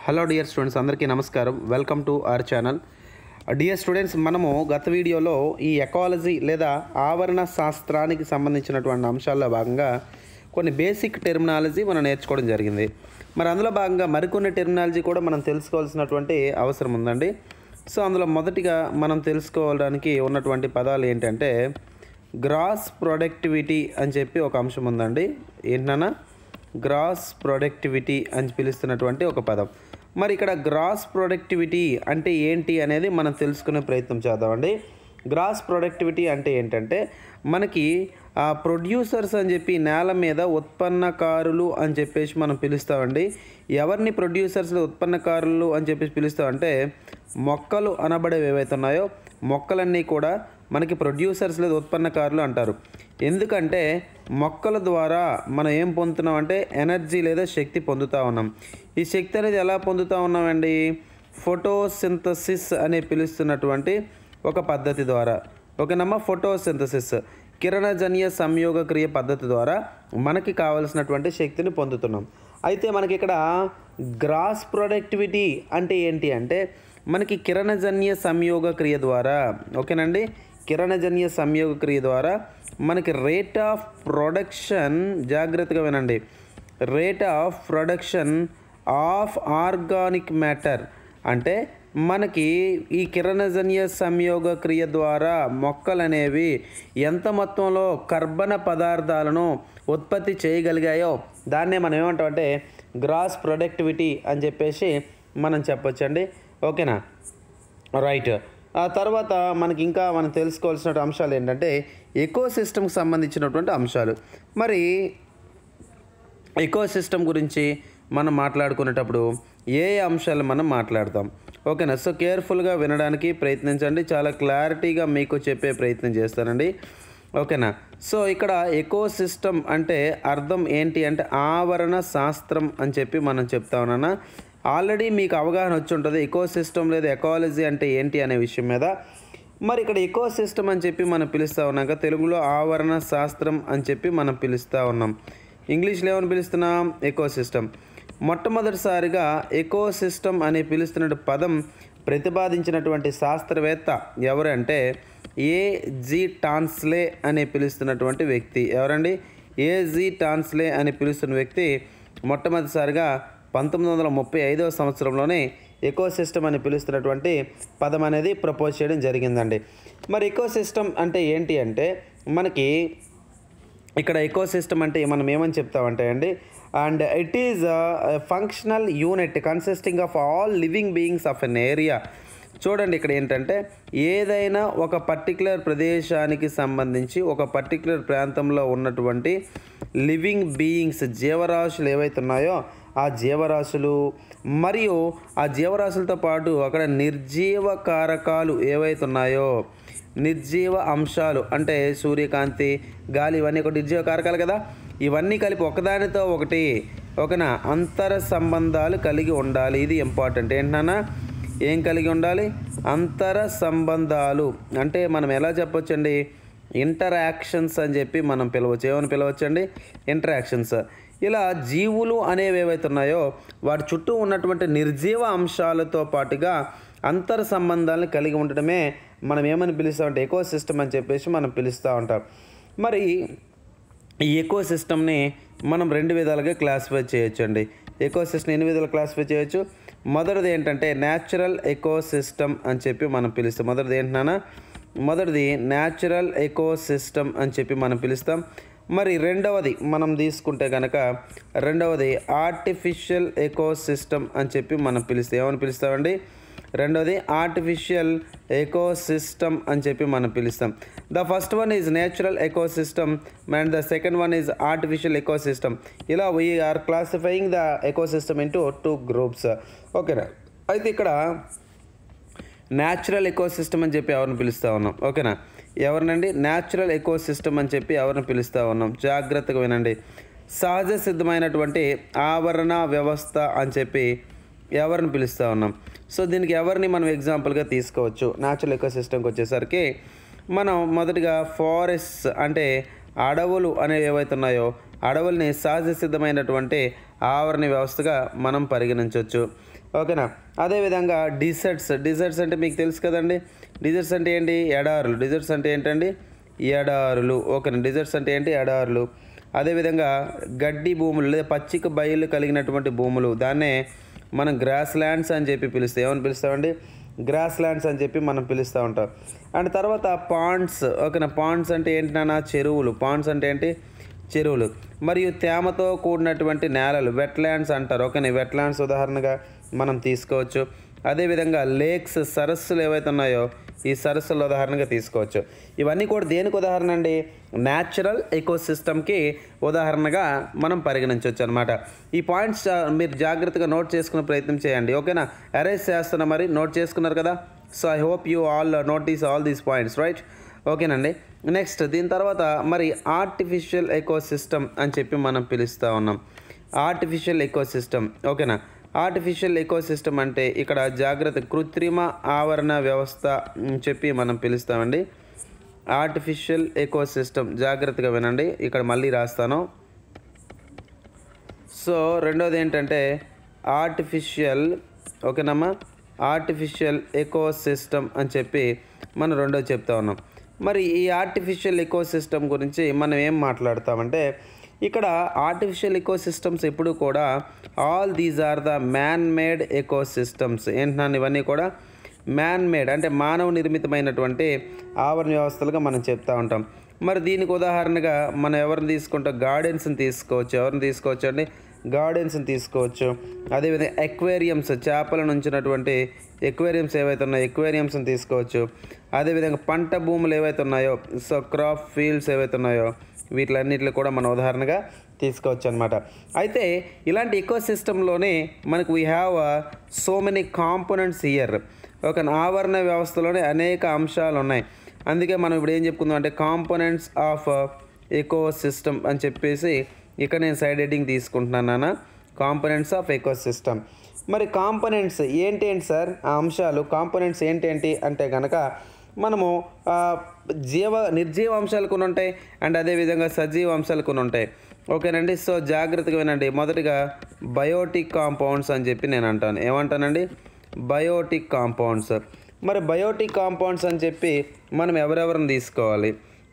Hello dear students, అందరికీ నమస్కారం. Welcome to our channel. Dear students, మనము గత వీడియోలో ఈ ఎకాలజీ లేదా ఆవరణ శాస్త్రానికి సంబంధించినటువంటి అంశాల్లో భాగంగా కొన్ని బేసిక్ టెర్మినాలజీ మనం నేర్చుకోవడం జరిగింది. మరి అందులో భాగంగా మరికొన్ని టెర్మినాలజీ కూడా మనం తెలుసుకోవాల్సినటువంటి అవసరం ఉందండి. సో అందులో మొదటిగా మనం తెలుసుకోవడానికి ఉన్నటువంటి పదాలు ఏంటంటే గ్రాస్ ప్రొడక్టివిటీ అని చెప్పి ఒక అంశం ఉందండి. ఏంటన్నా గ్రాస్ ప్రొడక్టివిటీ అని పిలుస్తున్నటువంటి ఒక పదం. మరి ఇక్కడ గ్రాస్ ప్రొడక్టివిటీ అంటే ఏంటి అనేది మనం తెలుసుకునే ప్రయత్నం చేద్దామండి. గ్రాస్ ప్రొడక్టివిటీ అంటే ఏంటంటే మనకి ప్రొడ్యూసర్స్ అని చెప్పి నేల మీద ఉత్పన్నకారులు అని చెప్పేసి మనం పిలుస్తామండి. ఎవరిని ప్రొడ్యూసర్స్ ఉత్పన్నకారులు అని చెప్పేసి పిలుస్తామంటే మొక్కలు అనబడేవి ఏవైతే ఉన్నాయో మొక్కలన్నీ కూడా మనకి ప్రొడ్యూసర్స్ లేదా ఉత్పన్నకారులు అంటారు. ఎందుకంటే మొక్కల ద్వారా మనం ఏం పొందుతున్నాం అంటే ఎనర్జీ లేదా శక్తి పొందుతూ ఉన్నాం. ఈ శక్తి అనేది ఎలా పొందుతూ ఉన్నామండి? ఫోటోసింథసిస్ అని పిలుస్తున్నటువంటి ఒక పద్ధతి ద్వారా. ఓకేనమ్మా, ఫోటోసింథసిస్ కిరణజన్య సంయోగ క్రియ పద్ధతి ద్వారా మనకి కావలసినటువంటి శక్తిని పొందుతున్నాం. అయితే మనకి ఇక్కడ గ్రాస్ ప్రొడక్టివిటీ అంటే ఏంటి అంటే మనకి కిరణజన్య సంయోగ క్రియ ద్వారా, ఓకేనండి, కిరణజన్య సంయోగ క్రియ ద్వారా మనకి రేట్ ఆఫ్ ప్రొడక్షన్, జాగ్రత్తగా వినండి, rate of production of organic matter అంటే మనకి ఈ కిరణజన్య సంయోగ క్రియ ద్వారా మొక్కలు అనేవి ఎంత మొత్తంలో కర్బన పదార్థాలను ఉత్పత్తి చేయగలిగాయో దాన్నే మనం ఏమంటామంటే గ్రాస్ ప్రొడక్టివిటీ అని చెప్పేసి మనం చెప్పొచ్చండి. ఓకేనా, రైట్. ఆ తర్వాత మనకి ఇంకా మనం తెలుసుకోవాల్సిన అంశాలు ఏంటంటే ఎకోసిస్టమ్కి సంబంధించినటువంటి అంశాలు. మరి ఎకోసిస్టమ్ గురించి మనం మాట్లాడుకునేటప్పుడు ఏ అంశాలు మనం మాట్లాడతాం? ఓకేనా, సో కేర్ఫుల్గా వినడానికి ప్రయత్నించండి. చాలా క్లారిటీగా మీకు చెప్పే ప్రయత్నం చేస్తానండి. ఓకేనా, సో ఇక్కడ ఎకోసిస్టమ్ అంటే అర్థం ఏంటి అంటే ఆవరణ శాస్త్రం అని చెప్పి మనం చెప్తా ఉన్నాను. ఆల్రెడీ మీకు అవగాహన వచ్చి ఉంటుంది ఎకోసిస్టమ్ లేదా ఎకాలజీ అంటే ఏంటి అనే విషయం మీద. మరి ఇక్కడ ఎకోసిస్టమ్ అని చెప్పి మనం పిలుస్తూ ఉన్నాక తెలుగులో ఆవరణ శాస్త్రం అని చెప్పి మనం పిలుస్తూ ఉన్నాం. ఇంగ్లీష్లో ఏమని పిలుస్తున్నాం? ఎకోసిస్టమ్. మొట్టమొదటిసారిగా ఎకోసిస్టమ్ అని పిలుస్తున్న పదం ప్రతిపాదించినటువంటి శాస్త్రవేత్త ఎవరంటే ఏజీ టాన్స్లే అని పిలుస్తున్నటువంటి వ్యక్తి. ఎవరండి? ఏజీ టాన్స్లే అని పిలుస్తున్న వ్యక్తి మొట్టమొదటిసారిగా 1935వ సంవత్సరంలోనే ఎకోసిస్టమ్ అని పిలుస్తున్నటువంటి పదం అనేది ప్రపోజ్ చేయడం జరిగిందండి. మరి ఎకోసిస్టమ్ అంటే ఏంటి అంటే మనకి ఇక్కడ ఎకోసిస్టమ్ అంటే మనం ఏమని చెప్తామంటే అండి, and it is functional unit consisting of all living beings of N area. చూడండి, ఇక్కడ ఏంటంటే ఏదైనా ఒక పర్టికులర్ ప్రదేశానికి సంబంధించి ఒక పర్టికులర్ ప్రాంతంలో ఉన్నటువంటి లివింగ్ బీయింగ్స్, జీవరాశులు ఏవైతే ఉన్నాయో ఆ జీవరాశులు మరియు ఆ జీవరాశులతో పాటు అక్కడ నిర్జీవ కారకాలు ఏవైతే ఉన్నాయో, నిర్జీవ అంశాలు అంటే సూర్యకాంతి, గాలి, ఇవన్నీ ఒక నిర్జీవ కారకాలు కదా. ఇవన్నీ కలిపి ఒకదానితో ఒకటి ఓకేనా అంతర సంబంధాలు కలిగి ఉండాలి. ఇది ఇంపార్టెంట్. ఏంటన్నా ఏం కలిగి ఉండాలి? అంతర సంబంధాలు అంటే మనం ఎలా చెప్పొచ్చండి? ఇంటరాక్షన్స్ అని చెప్పి మనం పిలవచ్చు. ఏమని పిలవచ్చండి? ఇంటరాక్షన్స్. ఇలా జీవులు అనేవి ఏవైతే ఉన్నాయో వాటి చుట్టూ ఉన్నటువంటి నిర్జీవ అంశాలతో పాటుగా అంతర సంబంధాలను కలిగి ఉండడమే మనం ఏమని పిలుస్తామంటే ఎకోసిస్టమ్ అని చెప్పేసి మనం పిలుస్తూ ఉంటాం. మరి ఈ ఎకోసిస్టమ్ని మనం రెండు విధాలుగా క్లాసిఫై చేయొచ్చండి. ఎకోసిస్టమ్ ఎన్ని విధాలుగా క్లాసిఫై చేయొచ్చు? మొదటిది ఏంటంటే న్యాచురల్ ఎకోసిస్టమ్ అని చెప్పి మనం పిలుస్తాం. మొదటిది ఏంటన్నా? మొదటిది న్యాచురల్ ఎకోసిస్టమ్ అని చెప్పి మనం పిలుస్తాం. మరి రెండవది మనం తీసుకుంటే కనుక రెండవది ఆర్టిఫిషియల్ ఎకోసిస్టమ్ అని చెప్పి మనం పిలుస్తాం. ఏమని పిలుస్తామండి? రెండవది ఆర్టిఫిషియల్ ఎకోసిస్టమ్ అని చెప్పి మనం పిలుస్తాం. The first one is natural ecosystem and the second one is artificial ecosystem. ఇలా we're classifying the ecosystem into 2 groups. ఓకేనా, అయితే ఇక్కడ న్యాచురల్ ఎకోసిస్టమ్ అని చెప్పి ఎవరిని పిలుస్తూ ఉన్నాం? ఓకేనా, ఎవరినండి? న్యాచురల్ ఎకోసిస్టమ్ అని చెప్పి ఎవరిని పిలుస్తూ ఉన్నాం? జాగ్రత్తగా వినండి. సహజ సిద్ధమైనటువంటి ఆవరణ వ్యవస్థ అని చెప్పి ఎవరిని పిలుస్తూ ఉన్నాం? సో దీనికి ఎవరిని మనం ఎగ్జాంపుల్గా తీసుకోవచ్చు? న్యాచురల్ ఎకోసిస్టమ్కి వచ్చేసరికి మనం మొదటిగా ఫారెస్ట్ అంటే అడవులు అనేవి ఏవైతే ఉన్నాయో అడవుల్ని సహజ సిద్ధమైనటువంటి ఆవరణ వ్యవస్థగా మనం పరిగణించవచ్చు. ఓకేనా. అదేవిధంగా డిజర్ట్స్ అంటే మీకు తెలుసు కదండి. డిజర్ట్స్ అంటే ఏంటి? ఎడారులు. డిజర్ట్స్ అంటే ఏంటండి? ఎడారులు. ఓకేనా. డిజర్ట్స్ అంటే ఏంటి? ఎడారులు. అదేవిధంగా గడ్డి భూములు లేదా పచ్చిక బయళ్ళు కలిగినటువంటి భూములు, దాన్నే మనం గ్రాస్ ల్యాండ్స్ అని చెప్పి పిలుస్తాం. ఏమని పిలుస్తామండి? గ్రాస్ ల్యాండ్స్ అని చెప్పి మనం పిలుస్తూ ఉంటాం. అండ్ తర్వాత పాండ్స్. ఓకేనా. పాండ్స్ అంటే ఏంటన్నా? చెరువులు. పాండ్స్ అంటే ఏంటి? చెరువులు. మరియు తేమతో కూడినటువంటి నేలలు వెట్లాండ్స్ అంటారు. ఓకేనా. వెట్లాండ్స్ ఉదాహరణగా మనం తీసుకోవచ్చు. అదేవిధంగా లేక్స్, సరస్సులు ఏవైతే ఉన్నాయో ఈ సరస్సుల ఉదాహరణగా తీసుకోవచ్చు. ఇవన్నీ కూడా దేనికి ఉదాహరణ అండి? న్యాచురల్ ఎకోసిస్టమ్కి ఉదాహరణగా మనం పరిగణించవచ్చు అనమాట. ఈ పాయింట్స్ మీరు జాగ్రత్తగా నోట్ చేసుకునే ప్రయత్నం చేయండి. ఓకేనా. అరేంజ్ చేస్తున్నా, మరి నోట్ చేసుకున్నారు కదా. So I hope you all notice all these points, right? ఓకేనండి. నెక్స్ట్ దీని తర్వాత మరి ఆర్టిఫిషియల్ ఎకోసిస్టమ్ అని చెప్పి మనం పిలుస్తూ ఉన్నాం. Artificial ecosystem. ఓకేనా. ఆర్టిఫిషియల్ ఎకోసిస్టమ్ అంటే ఇక్కడ జాగ్రత్త కృత్రిమ ఆవరణ వ్యవస్థ అని చెప్పి మనం పిలుస్తామండి. ఆర్టిఫిషియల్ ఎకోసిస్టమ్ జాగ్రత్తగా వినండి, ఇక్కడ మళ్ళీ రాస్తాను. సో రెండోది ఏంటంటే ఆర్టిఫిషియల్, ఓకేనమ్మా, ఆర్టిఫిషియల్ ఎకోసిస్టమ్ అని చెప్పి మనం రెండోది చెప్తా ఉన్నాం. మరి ఈ ఆర్టిఫిషియల్ ఎకోసిస్టమ్ గురించి మనం ఏం మాట్లాడతామంటే ఇక్కడ ఆర్టిఫిషియల్ ఎకోసిస్టమ్స్ ఎప్పుడు కూడా all these are the man made ecosystems. ఏంటన్నా ఇవన్నీ కూడా మ్యాన్ మేడ్ అంటే మానవ నిర్మితమైనటువంటి ఆవరణ వ్యవస్థలుగా మనం చెప్తా ఉంటాం. మరి దీనికి ఉదాహరణగా మనం ఎవరిని తీసుకుంటాం? గార్డెన్స్ని తీసుకోవచ్చు. ఎవరిని తీసుకోవచ్చు అండి? గార్డెన్స్ని తీసుకోవచ్చు. అదేవిధంగా ఎక్వేరియంస్, చేపలను ఉంచినటువంటి ఎక్వేరియంస్ ఏవైతే ఉన్నాయో ఎక్వేరియంస్ని తీసుకోవచ్చు. అదేవిధంగా పంట భూములు ఏవైతే ఉన్నాయో, సో క్రాప్ ఫీల్డ్స్ ఏవైతే ఉన్నాయో వీటిలన్నిటిని కూడా మనం ఉదాహరణగా తీసుకోవచ్చు అనమాట. అయితే ఇలాంటి ఎకోసిస్టంలోనే మనకు we have so many components here. ఒక ఆవరణ వ్యవస్థలోనే అనేక అంశాలు ఉన్నాయి. అందుకే మనం ఇప్పుడు ఏం చెప్పుకుందాం అంటే కాంపోనెంట్స్ ఆఫ్ ఎకోసిస్టమ్ అని చెప్పేసి ఇక్కడ నేను సైడ్ హెడ్డింగ్ తీసుకుంటున్నాను నాన్న. Components of ecosystem. మరి కాంపోనెంట్స్ ఏంటి సార్? ఆ అంశాలు కాంపోనెంట్స్ ఏంటి అంటే కనుక మనము నిర్జీవ అంశాలు కొన్ని ఉంటాయి అండ్ అదేవిధంగా సజీవ అంశాలు కొన్ని ఉంటాయి. ఓకేనండి. సో జాగ్రత్తగా వినండి. మొదటిగా బయోటిక్ కాంపౌండ్స్ అని చెప్పి నేను అంటాను. ఏమంటానండి? Biotic compounds. మరి బయోటిక్ కాంపౌండ్స్ అని చెప్పి మనం ఎవరెవరిని తీసుకోవాలి?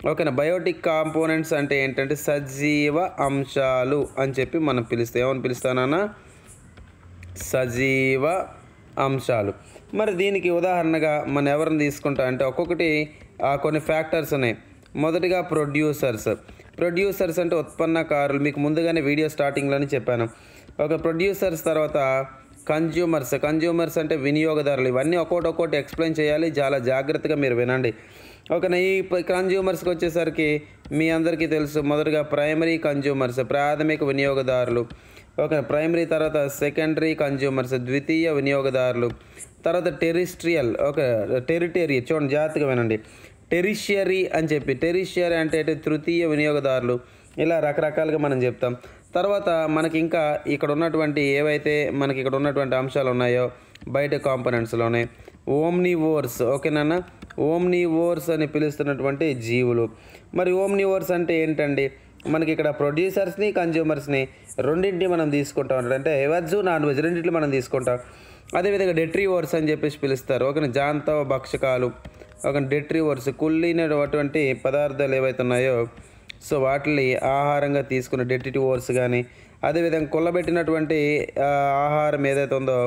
ఓకేనా. బయోటిక్ కాంపోనెంట్స్ అంటే ఏంటంటే సజీవ అంశాలు అని చెప్పి మనం పిలుస్తాం. ఏమని పిలుస్తానన్నా? సజీవ అంశాలు. మరి దీనికి ఉదాహరణగా మనం ఎవరిని తీసుకుంటాం అంటే ఒక్కొక్కటి కొన్ని ఫ్యాక్టర్స్ ఉన్నాయి. మొదటిగా ప్రొడ్యూసర్స్ అంటే ఉత్పన్నకారులు. మీకు ముందుగానే వీడియో స్టార్టింగ్లోనే చెప్పాను. ఒక ప్రొడ్యూసర్స్ తర్వాత కన్జ్యూమర్స్ అంటే వినియోగదారులు. ఇవన్నీ ఒక్కొక్కటి ఎక్స్ప్లెయిన్ చేయాలి, చాలా జాగ్రత్తగా మీరు వినండి. ఓకేనా. ఈ కన్జ్యూమర్స్కి వచ్చేసరికి మీ అందరికీ తెలుసు. మొదటగా ప్రైమరీ కన్జ్యూమర్స్, ప్రాథమిక వినియోగదారులు. ఓకే. ప్రైమరీ తర్వాత సెకండరీ కన్జ్యూమర్స్, ద్వితీయ వినియోగదారులు. తర్వాత టెరిస్ట్రియల్, ఓకే, టెరిటరీ. చూడండి జాగ్రత్తగా వినండి. టెరిషియరీ అని చెప్పి, టెరిషియరీ అంటే తృతీయ వినియోగదారులు. ఇలా రకరకాలుగా మనం చెప్తాం. తర్వాత మనకి ఇంకా ఇక్కడ ఉన్నటువంటి ఏవైతే మనకి ఇక్కడ ఉన్నటువంటి అంశాలు ఉన్నాయో బయట కాంపోనెంట్స్లోనే ఓమ్నివోర్స్. ఓకేనా. ఓమ్నివోర్స్ అని పిలుస్తున్నటువంటి జీవులు. మరి ఓమ్నివోర్స్ అంటే ఏంటండి? మనకి ఇక్కడ ప్రొడ్యూసర్స్ని కన్జ్యూమర్స్ని రెండింటిని మనం తీసుకుంటాం. అంటే వెజ్ నాన్ వెజ్ రెండింటిని మనం తీసుకుంటాం. అదేవిధంగా డెట్రివోర్స్ అని చెప్పేసి పిలుస్తారు. ఓకే. జాంతవ భక్షకాలు. ఒక డెట్రివోర్స్ కుళ్ళినటువంటి పదార్థాలు ఏవైతే ఉన్నాయో సో వాటిని ఆహారంగా తీసుకున్న డెట్రివోర్స్ కానీ, అదేవిధంగా కుళ్ళబెట్టినటువంటి ఆహారం ఏదైతే ఉందో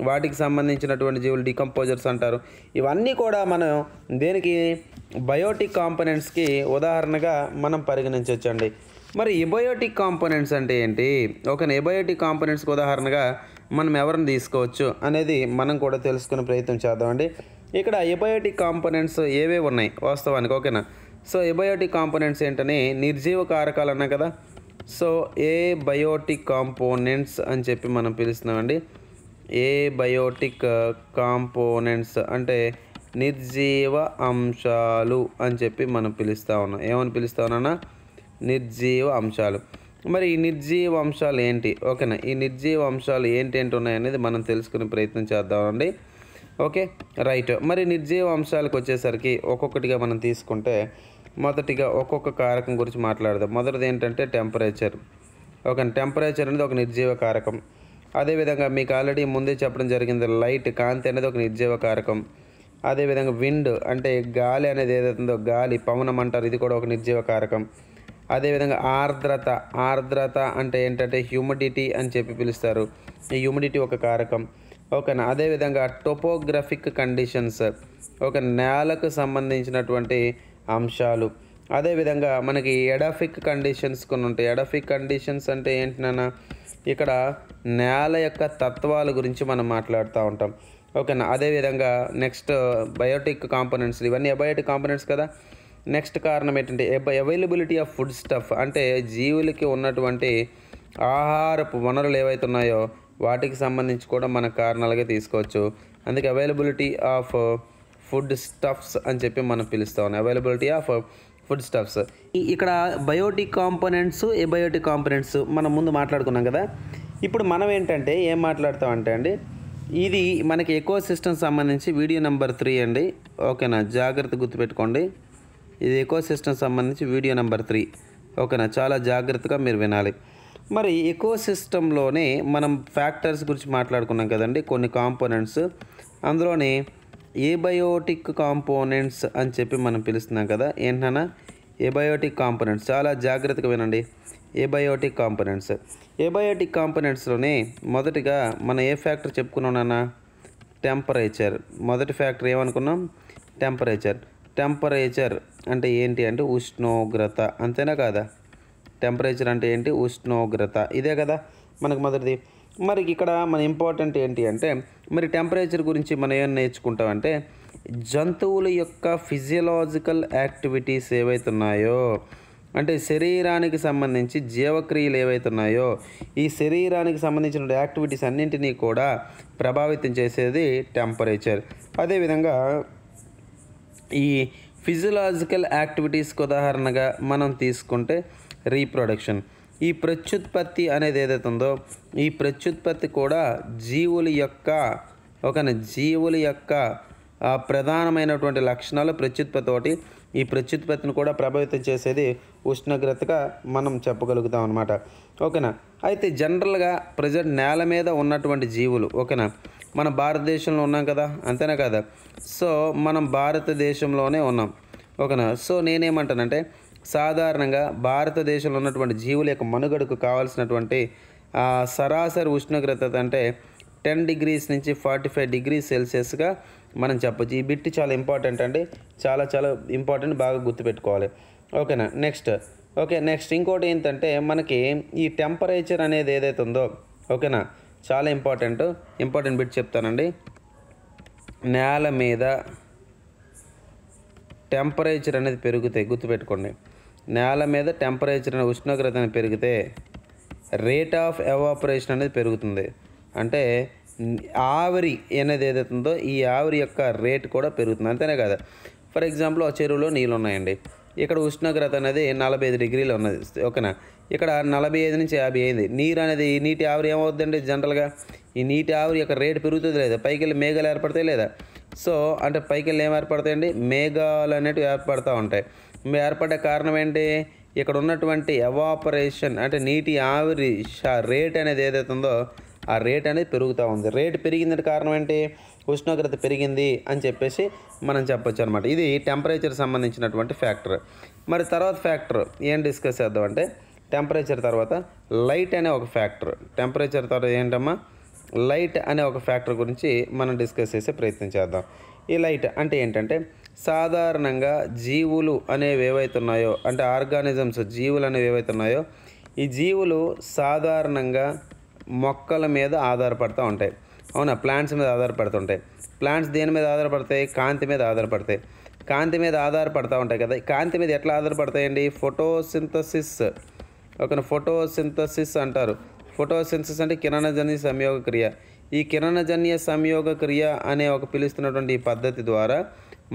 వాటికి సంబంధించినటువంటి జీవులు డికంపోజర్స్ అంటారు. ఇవన్నీ కూడా మనం దేనికి? బయోటిక్ కాంపోనెంట్స్కి ఉదాహరణగా మనం పరిగణించవచ్చండి. మరి ఎబయోటిక్ కాంపోనెంట్స్ అంటే ఏంటి? ఓకే. ఎబయోటిక్ కాంపోనెంట్స్కి ఉదాహరణగా మనం ఎవరిని తీసుకోవచ్చు అనేది మనం కూడా తెలుసుకునే ప్రయత్నం చేద్దామండి. ఇక్కడ ఎబయోటిక్ కాంపోనెంట్స్ ఏవేవి ఉన్నాయి వాస్తవానికి? ఓకేనా. సో ఎబయోటిక్ కాంపోనెంట్స్ ఏంటని నిర్జీవ కారకాలు అన్నాం కదా. సో బయోటిక్ కాంపోనెంట్స్ అని చెప్పి మనం పిలుస్తున్నామండి. బయోటిక్ కాంపోనెంట్స్ అంటే నిర్జీవ అంశాలు అని చెప్పి మనం పిలుస్తూ ఉన్నాం. ఏమని పిలుస్తా ఉన్నానా? నిర్జీవ అంశాలు. మరి ఈ నిర్జీవ అంశాలు ఏంటి? ఓకేనా. ఈ నిర్జీవ అంశాలు ఏంటి ఉన్నాయనేది మనం తెలుసుకునే ప్రయత్నం చేద్దామండి. Okay, right. మరి నిర్జీవ అంశాలకు వచ్చేసరికి ఒక్కొక్కటిగా మనం తీసుకుంటే మొదటిగా ఒక్కొక్క కారకం గురించి మాట్లాడదాం. మొదటిది ఏంటంటే టెంపరేచర్. ఓకే, టెంపరేచర్ అనేది ఒక నిర్జీవ కారకం. అదేవిధంగా మీకు ఆల్రెడీ ముందే చెప్పడం జరిగింది, లైట్ కాంతి అనేది ఒక నిర్జీవ కారకం. అదేవిధంగా విండ్ అంటే గాలి అనేది ఏదైతుందో గాలి పవనం అంటారు, ఇది కూడా ఒక నిర్జీవ కారకం. అదేవిధంగా ఆర్ద్రత అంటే ఏంటంటే హ్యూమిడిటీ అని చెప్పి పిలుస్తారు, ఈ హ్యూమిడిటీ ఒక కారకం. ఓకేనా. అదేవిధంగా టోపోగ్రఫిక్ కండిషన్స్, ఒక నేలకు సంబంధించినటువంటి అంశాలు. అదేవిధంగా మనకి ఎడాఫిక్ కండిషన్స్ కొన్ని ఉంటాయి. ఎడాఫిక్ కండిషన్స్ అంటే ఏంటన్నా, ఇక్కడ నేల యొక్క తత్వాల గురించి మనం మాట్లాడుతూ ఉంటాం. ఓకేనా. అదేవిధంగా నెక్స్ట్ బయోటిక్ కాంపోనెంట్స్, ఇవన్నీ అబయోటిక్ కాంపోనెంట్స్ కదా. నెక్స్ట్ కారణం ఏంటంటే అవైలబిలిటీ ఆఫ్ ఫుడ్ స్టఫ్, అంటే జీవులకి ఉన్నటువంటి ఆహారపు వనరులు ఏవైతే ఉన్నాయో వాటికి సంబంధించి కూడా మన కారణాలుగా తీసుకోవచ్చు. అందుకే అవైలబిలిటీ ఆఫ్ ఫుడ్ స్టఫ్స్ అని చెప్పి మనం పిలుస్తూ ఉన్నాం, అవైలబిలిటీ ఆఫ్ ఫుడ్ స్టఫ్స్. ఇక్కడ బయోటిక్ కాంపోనెంట్స్, ఎబయోటిక్ కాంపోనెంట్స్ మనం ముందు మాట్లాడుకున్నాం కదా. ఇప్పుడు మనం ఏంటంటే ఏం మాట్లాడతామంటే అండి, ఇది మనకి ఎకో సిస్టమ్ సంబంధించి వీడియో నెంబర్ 3 అండి. ఓకేనా, జాగ్రత్త గుర్తుపెట్టుకోండి, ఇది ఎకో సిస్టమ్ సంబంధించి వీడియో నెంబర్ 3. ఓకేనా, చాలా జాగ్రత్తగా మీరు వినాలి. మరి ఎకో సిస్టంలోనే మనం ఫ్యాక్టర్స్ గురించి మాట్లాడుకున్నాం కదండి, కొన్ని కాంపోనెంట్స్. అందులోని ఏబయోటిక్ కాంపోనెంట్స్ అని చెప్పి మనం పిలుస్తున్నాం కదా. ఏంటన్నా, ఏబయోటిక్ కాంపోనెంట్స్, చాలా జాగ్రత్తగా వినండి. ఏబయోటిక్ కాంపోనెంట్స్లోనే మొదటిగా మనం ఏ ఫ్యాక్టర్ చెప్పుకున్నాం, టెంపరేచర్. మొదటి ఫ్యాక్టర్ ఏమనుకున్నాం, టెంపరేచర్ అంటే ఏంటి అంటే ఉష్ణోగ్రత, అంతేనా కాదా. టెంపరేచర్ అంటే ఏంటి, ఉష్ణోగ్రత, ఇదే కదా మనకు మొదటిది. మరి ఇక్కడ మన ఇంపార్టెంట్ ఏంటి అంటే, మరి టెంపరేచర్ గురించి మనం ఏం నేర్చుకుంటామంటే, జంతువుల యొక్క ఫిజియలాజికల్ యాక్టివిటీస్ ఏవైతే ఉన్నాయో, అంటే శరీరానికి సంబంధించి జీవక్రియలు ఏవైతే ఉన్నాయో, ఈ శరీరానికి సంబంధించిన యాక్టివిటీస్ అన్నింటినీ కూడా ప్రభావితం చేసేది టెంపరేచర్. అదేవిధంగా ఈ ఫిజియలాజికల్ యాక్టివిటీస్కి ఉదాహరణగా మనం తీసుకుంటే రీప్రొడక్షన్, ఈ ప్రత్యుత్పత్తి అనేది ఏదైతే ఉందో, ఈ ప్రత్యుత్పత్తి కూడా జీవుల యొక్క ప్రధానమైనటువంటి లక్షణాలు ప్రత్యుత్పత్తి ఒకటి. ఈ ప్రత్యుత్పత్తిని కూడా ప్రభావితం చేసేది ఉష్ణోగ్రతగా మనం చెప్పగలుగుతాం అనమాట. ఓకేనా. అయితే జనరల్గా ప్రజెంట్ నేల మీద ఉన్నటువంటి జీవులు, ఓకేనా, మన భారతదేశంలో ఉన్నాం కదా, అంతేనా కదా. సో మనం భారతదేశంలోనే ఉన్నాం. ఓకేనా. సో నేనేమంటానంటే, సాధారణంగా భారతదేశంలో ఉన్నటువంటి జీవుల యొక్క మనుగడకు కావాల్సినటువంటి సరాసరి ఉష్ణోగ్రత అంటే 10 degrees నుంచి 45 degrees సెల్సియస్గా మనం చెప్పొచ్చు. ఈ బిట్ చాలా ఇంపార్టెంట్ అండి, చాలా ఇంపార్టెంట్, బాగా గుర్తుపెట్టుకోవాలి. ఓకేనా. నెక్స్ట్ ఇంకోటి ఏంటంటే, మనకి ఈ టెంపరేచర్ అనేది ఏదైతే ఉందో, ఓకేనా, చాలా ఇంపార్టెంట్ బిట్ చెప్తానండి. నేల మీద టెంపరేచర్ అనేది పెరుగుతాయి, గుర్తుపెట్టుకోండి. నేల మీద టెంపరేచర్ అనే ఉష్ణోగ్రత అనేది పెరిగితే రేట్ ఆఫ్ ఎవాపరేషన్ అనేది పెరుగుతుంది. అంటే ఆవిరి అనేది ఏదైతే ఉందో, ఈ ఆవిరి యొక్క రేట్ కూడా పెరుగుతుంది, అంతేనే కదా. ఫర్ ఎగ్జాంపుల్, ఆ చెరువులో నీళ్ళు ఉన్నాయండి, ఇక్కడ ఉష్ణోగ్రత అనేది 45 degrees ఉన్నది, ఓకేనా. ఇక్కడ 45 నుంచి 50 అయింది. నీటి ఆవిరి ఏమవుతుందండి, జనరల్గా ఈ నీటి ఆవిరి యొక్క రేటు పెరుగుతుంది లేదా, పైకి వెళ్ళి మేఘాలు ఏర్పడతాయి లేదా. సో అంటే పైకి వెళ్ళి ఏం ఏర్పడతాయండి, మేఘాలు అనేటివి ఏర్పడుతూ ఉంటాయి. ఏర్పడే కారణం ఏంటి, ఇక్కడ ఉన్నటువంటి ఎవాపరేషన్ అంటే నీటి ఆవిరి రేట్ అనేది ఏదైతే ఉందో, ఆ రేట్ అనేది పెరుగుతూ ఉంది. రేటు పెరిగిందంటే కారణం ఏంటి, ఉష్ణోగ్రత పెరిగింది అని చెప్పేసి మనం చెప్పొచ్చు అనమాట. ఇది టెంపరేచర్ సంబంధించినటువంటి ఫ్యాక్టర్. మరి తర్వాత ఫ్యాక్టర్ ఏం డిస్కస్ చేద్దామంటే, టెంపరేచర్ తర్వాత లైట్ అనే ఒక ఫ్యాక్టర్. టెంపరేచర్ తర్వాత ఏంటమ్మా, లైట్ అనే ఒక ఫ్యాక్టర్ గురించి మనం డిస్కస్ చేసే ప్రయత్నం చేద్దాం. ఈ లైట్ అంటే ఏంటంటే, సాధారణంగా జీవులు అనేవి ఏవైతే ఉన్నాయో, అంటే ఆర్గానిజమ్స్, జీవులు అనేవి ఏవైతే ఉన్నాయో, ఈ జీవులు సాధారణంగా మొక్కల మీద ఆధారపడుతూ ఉంటాయి, అవునా, ప్లాంట్స్ మీద ఆధారపడుతుంటాయి. ప్లాంట్స్ దేని మీద ఆధారపడతాయి, కాంతి మీద ఆధారపడతాయి. కాంతి మీద ఆధారపడుతూ ఉంటాయి కదా. కాంతి మీద ఎట్లా ఆధారపడతాయండి, ఫోటోసింథసిస్. ఓకే, ఫోటోసింథసిస్ అంటారు. ఫోటోసింథసిస్ అంటే కిరణజన్య సంయోగ క్రియ. ఈ కిరణజన్య సంయోగ క్రియ అనే ఒక పిలుస్తున్నటువంటి ఈ పద్ధతి ద్వారా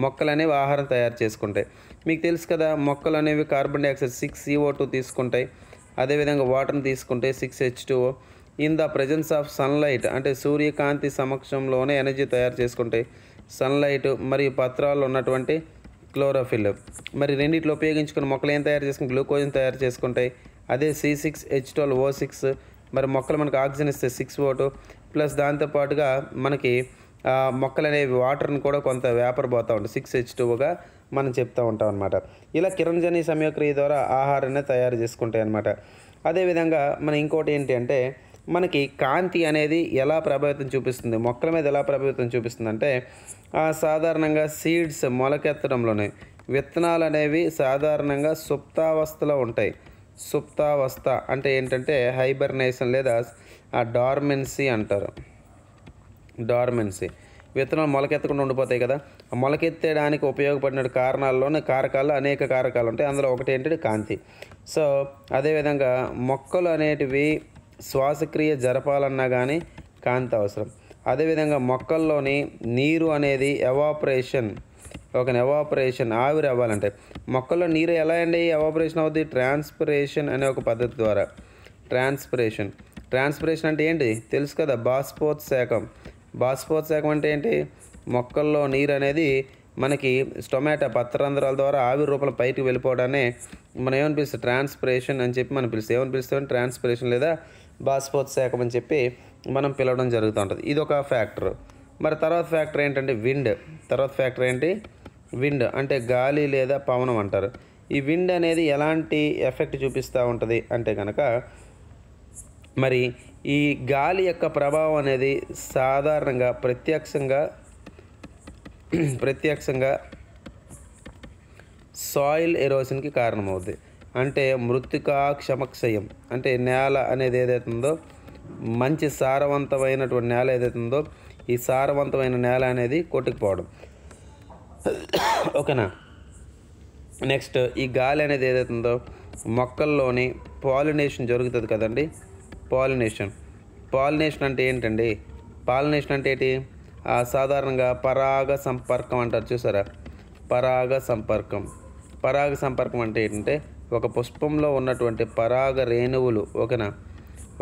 మొక్కలు అనేవి ఆహారం తయారు చేసుకుంటాయి. మీకు తెలుసు కదా, మొక్కలు అనేవి కార్బన్ డైఆక్సైడ్ 6 CO2 తీసుకుంటాయి. అదేవిధంగా వాటర్ని తీసుకుంటే 6 H2O. In the presence of sunlight అంటే సూర్యకాంతి సమక్షంలోనే ఎనర్జీ తయారు చేసుకుంటాయి. సన్లైట్ మరియు పత్రాల్లో ఉన్నటువంటి క్లోరోఫిల్, మరి రెండిట్లో ఉపయోగించుకుని మొక్కలు ఏం తయారు చేసుకుని గ్లూకోజ్ని తయారు చేసుకుంటాయి. అదే C6H12O6 మరి మొక్కలు మనకు ఆక్సిజన్ ఇస్తే 6O2 ప్లస్ దాంతోపాటుగా మనకి మొక్కలు అనేవి వాటర్ని కూడా కొంత వేపర్ పోతూ ఉంటాయి 6H2Oగా మనం చెప్తూ ఉంటాం అనమాట. ఇలా కిరణజన్య సంయోక్రియ ద్వారా ఆహారాన్ని తయారు చేసుకుంటాయి అనమాట. అదేవిధంగా మన ఇంకోటి ఏంటి అంటే మనకి కాంతి అనేది ఎలా ప్రభావితం చూపిస్తుంది, మొక్కల మీద ఎలా ప్రభావితం చూపిస్తుంది అంటే సాధారణంగా సీడ్స్ మొలకెత్తడంలోనే విత్తనాలు అనేవి సాధారణంగా సుప్తావస్థలో ఉంటాయి. సుప్తావస్థ అంటే ఏంటంటే హైబర్నేషన్ లేదా డార్మెన్సీ అంటారు. డార్మెన్సీ విత్తనాలు మొలకెత్తకుండా ఉండిపోతాయి కదా. మొలకెత్తడానికి ఉపయోగపడిన కారకాల్లో అనేక కారకాలు ఉంటాయి. అందులో ఒకటి ఏంటంటే కాంతి. సో అదేవిధంగా మొక్కలు అనేటివి శ్వాసక్రియ జరపాలన్నా కానీ కాంతి అవసరం. అదేవిధంగా మొక్కల్లోని నీరు అనేది ఎవాపరేషన్ ఆవిరి అవ్వాలంటే మొక్కల్లో నీరు ఎలా అండి ఎవాపరేషన్ అవుతుంది? ట్రాన్స్పిరేషన్ అనే ఒక పద్ధతి ద్వారా. ట్రాన్స్పిరేషన్ అంటే ఏంటి తెలుసు కదా, బాష్పోత్సేకం అంటే ఏంటి? మొక్కల్లో నీరు అనేది మనకి స్టొమాటో పత్రరంధ్రాల ద్వారా ఆవిరి రూపంలో బయటకు వెళ్ళిపోవడాన్ని మనం ఏమని పిలుస్తాం? ట్రాన్స్పిరేషన్ అని చెప్పి మనం పిలుస్తాం. ఏమని పిలుస్తాం? ట్రాన్స్పిరేషన్ లేదా బాష్పోత్సేకం అని చెప్పి మనం పిలవడం జరుగుతూ ఉంటుంది. ఇది ఒక ఫ్యాక్టర్. మరి తర్వాత ఫ్యాక్టర్ ఏంటంటే విండ్ అంటే గాలి లేదా పవనం అంటారు. ఈ విండ్ అనేది ఎలాంటి ఎఫెక్ట్ చూపిస్తూ ఉంటుంది అంటే కనుక మరి ఈ గాలి యొక్క ప్రభావం అనేది సాధారణంగా ప్రత్యక్షంగా సాయిల్ ఎరోషన్కి కారణమవుతుంది. అంటే మృత్తికా క్షమక్షయం అంటే నేల అనేది ఏదైతుందో మంచి సారవంతమైనటువంటి నేల ఏదైతుందో ఈ సారవంతమైన నేల అనేది కొట్టుకుపోవడం. ఓకేనా. నెక్స్ట్ ఈ గాలి అనేది ఏదైతుందో మొక్కల్లోని పాలినేషన్ జరుగుతుంది కదండి. పాలినేషన్ అంటే ఏంటండి? పాలినేషన్ అంటే ఏంటి? సాధారణంగా పరాగ సంపర్కం అంటారు చూసారా. పరాగ సంపర్కం అంటే ఏంటంటే ఒక పుష్పంలో ఉన్నటువంటి పరాగ రేణువులు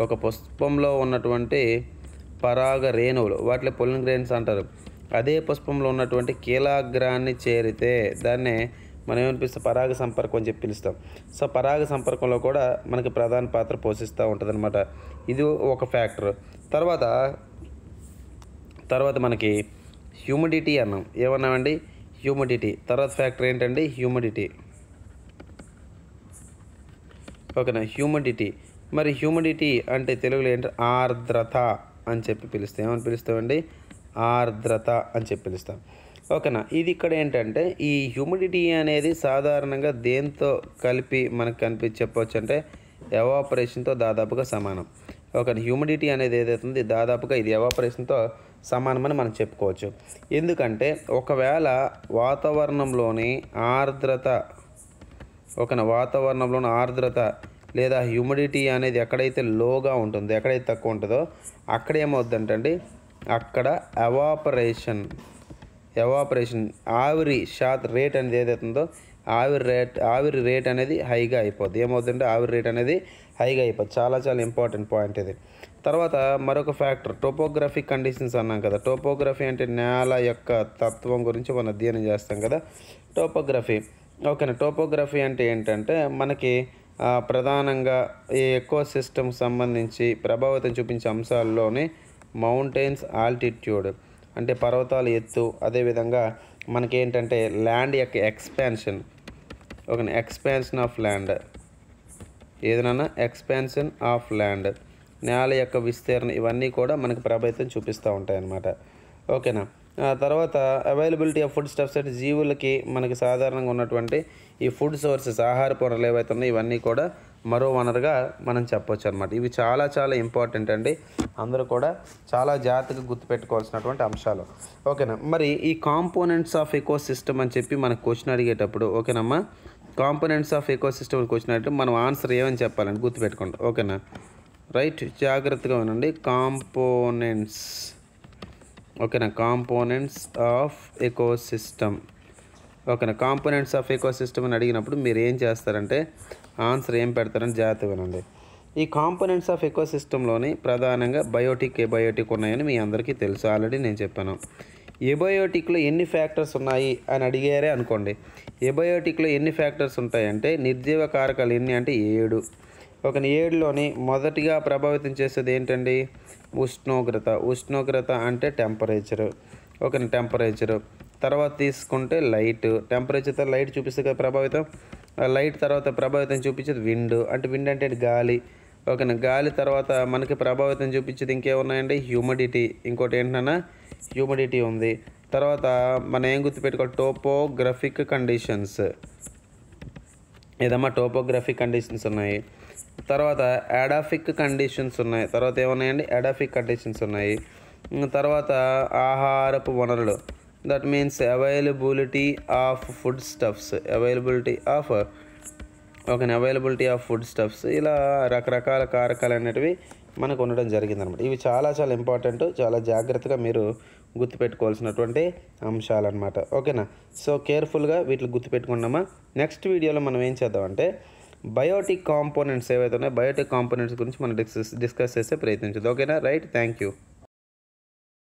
ఒక పుష్పంలో ఉన్నటువంటి పరాగ రేణువులు వాటిలో పొలిన్ గ్రెయిన్స్ అంటారు. అదే పుష్పంలో ఉన్నటువంటి కీలాగ్రాన్ని చేరితే దాన్నే మనం ఏమనిపిస్తాం? పరాగ సంపర్కం అని చెప్పి పిలుస్తాం. సో పరాగ సంపర్కంలో కూడా మనకి ప్రధాన పాత్ర పోషిస్తూ ఉంటుంది అనమాట. ఇది ఒక ఫ్యాక్టర్. తర్వాత మనకి హ్యూమిడిటీ అన్నాం. ఏమన్నామండి? హ్యూమిడిటీ. తర్వాత ఫ్యాక్టర్ ఏంటండి? హ్యూమిడిటీ. ఓకేనా. మరి హ్యూమిడిటీ అంటే తెలుగులో ఏంటి? ఆర్ద్రత అని చెప్పి పిలుస్తాం. ఏమని పిలుస్తామండి? ఆర్ద్రత అని చెప్పి పిలుస్తాం. ఓకేనా. ఇది ఇక్కడ ఏంటంటే ఈ హ్యూమిడిటీ అనేది సాధారణంగా దేంతో కలిపి మనకు చెప్పవచ్చు అంటే ఎవాపరేషన్తో దాదాపుగా సమానం. ఓకేనా. హ్యూమిడిటీ అనేది ఏదైతుంది దాదాపుగా ఇది ఎవాపరేషన్తో సమానమని మనం చెప్పుకోవచ్చు. ఎందుకంటే ఒకవేళ వాతావరణంలోని ఆర్ద్రత లేదా హ్యూమిడిటీ అనేది ఎక్కడైతే లోగా ఉంటుందో ఎక్కడైతే తక్కువ ఉంటుందో అక్కడ ఏమవుతుందంటే అక్కడ ఎవాపరేషన్ ఆవిరి రేట్ అనేది ఏదైతుందో ఆవిరి రేట్ అనేది హైగా అయిపోద్ది. ఏమవుతుందంటే ఆవిరి రేట్ అనేది హైగా అయిపోద్ది. చాలా చాలా ఇంపార్టెంట్ పాయింట్ ఇది. తర్వాత మరొక ఫ్యాక్టర్ టోపోగ్రఫిక్ కండిషన్స్ అన్నాం కదా. టోపోగ్రఫీ అంటే నేల యొక్క తత్వం గురించి మనం అధ్యయనం చేస్తాం కదా. ఓకేనా. టోపోగ్రఫీ అంటే ఏంటంటే మనకి ప్రధానంగా ఈ ఎకో సిస్టమ్ సంబంధించి ప్రభావితం చూపించే అంశాల్లోని మౌంటైన్స్ ఆల్టిట్యూడ్ అంటే పర్వతాల ఎత్తు, అదేవిధంగా మనకేంటంటే ల్యాండ్ యొక్క expansion of land expansion of land నేల యొక్క విస్తీర్ణం ఇవన్నీ కూడా మనకి ప్రభావితం చూపిస్తూ ఉంటాయి అన్నమాట. ఓకేనా. తర్వాత అవైలబిలిటీ ఆఫ్ ఫుడ్ స్టఫ్స్ అంటే జీవులకి మనకి సాధారణంగా ఉన్నటువంటి ఈ ఫుడ్ సోర్సెస్ ఆహార వనరులు ఏవైతే ఉన్నాయో ఇవన్నీ కూడా మరో వనరుగా మనం చెప్పవచ్చు అనమాట. ఇవి చాలా చాలా ఇంపార్టెంట్ అండి. అందరూ కూడా చాలా జాగ్రత్తగా గుర్తుపెట్టుకోవాల్సినటువంటి అంశాలు. ఓకేనా. మరి ఈ కాంపోనెంట్స్ ఆఫ్ ఎకోసిస్టమ్ అని చెప్పి మనకు క్వశ్చన్ అడిగేటప్పుడు ఓకేనమ్మా కాంపోనెంట్స్ ఆఫ్ ఎకోసిస్టమ్ క్వశ్చన్ అంటే మనం ఆన్సర్ ఏమని చెప్పాలని గుర్తుపెట్టుకోండి. ఓకేనా. రైట్. జాగ్రత్తగా వినండి. Components of ecosystem. ఓకేనా. కాంపోనెంట్స్ ఆఫ్ ఎకోసిస్టమ్ అని అడిగినప్పుడు మీరు ఏం చేస్తారంటే ఆన్సర్ ఏం పెడతారని జాగ్రత్తగా వినండి. ఈ కాంపోనెంట్స్ ఆఫ్ ఎకోసిస్టంలోని ప్రధానంగా బయోటిక్, ఏబయోటిక్ ఉన్నాయని మీ అందరికీ తెలుసు. ఆల్రెడీ నేను చెప్పాను. ఏబయోటిక్లో ఎన్ని ఫ్యాక్టర్స్ ఉన్నాయి అని అడిగారే అనుకోండి. ఏబయోటిక్లో ఎన్ని ఫ్యాక్టర్స్ ఉంటాయంటే నిర్జీవ కారకాలు ఎన్ని అంటే 7. ఓకేనా. 7లోని మొదటిగా ప్రభావితం చేసేది ఏంటండి? ఉష్ణోగ్రత అంటే టెంపరేచరు. ఓకేనా, టెంపరేచరు. తర్వాత తీసుకుంటే లైట్. టెంపరేచర్తో లైట్ చూపిస్తుంది కదా ప్రభావితం. లైట్ తర్వాత ప్రభావితం చూపించేది విండ్. విండ్ అంటే గాలి. ఓకేనా. గాలి తర్వాత మనకి ప్రభావితం చూపించేది ఇంకేమున్నాయండి? హ్యూమిడిటీ. ఇంకోటి ఏంటన్నా? హ్యూమిడిటీ ఉంది. తర్వాత మనం ఏం గుర్తుపెట్టుకోవాలి? టోపోగ్రఫిక్ కండిషన్స్. ఏదమ్మా? టోపోగ్రఫిక్ కండిషన్స్ ఉన్నాయి. తర్వాత ఎడాఫిక్ కండిషన్స్ ఉన్నాయి. తర్వాత ఏమున్నాయండి? ఎడాఫిక్ కండిషన్స్ ఉన్నాయి. తర్వాత ఆహారపు వనరులు. That means availability of food stuffs. Availability of food stuffs. ఇలా రకరకాల కారకాలు అనేటివి మనకు ఉండడం జరిగిందనమాట. ఇవి చాలా చాలా ఇంపార్టెంట్. చాలా జాగ్రత్తగా మీరు గుర్తుపెట్టుకోవాల్సినటువంటి అంశాలన్నమాట. ఓకేనా. సో కేర్ఫుల్గా వీటిని గుర్తుపెట్టుకున్నామా. నెక్స్ట్ వీడియోలో మనం ఏం చేద్దామంటే బయోటిక్ కాంపోనెంట్స్ ఏవైతే ఉన్నాయో బయోటిక్ కాంపోనెంట్స్ గురించి మనం డిస్కస్ చేసే ప్రయత్నించదు. ఓకేనా. రైట్. Thank you.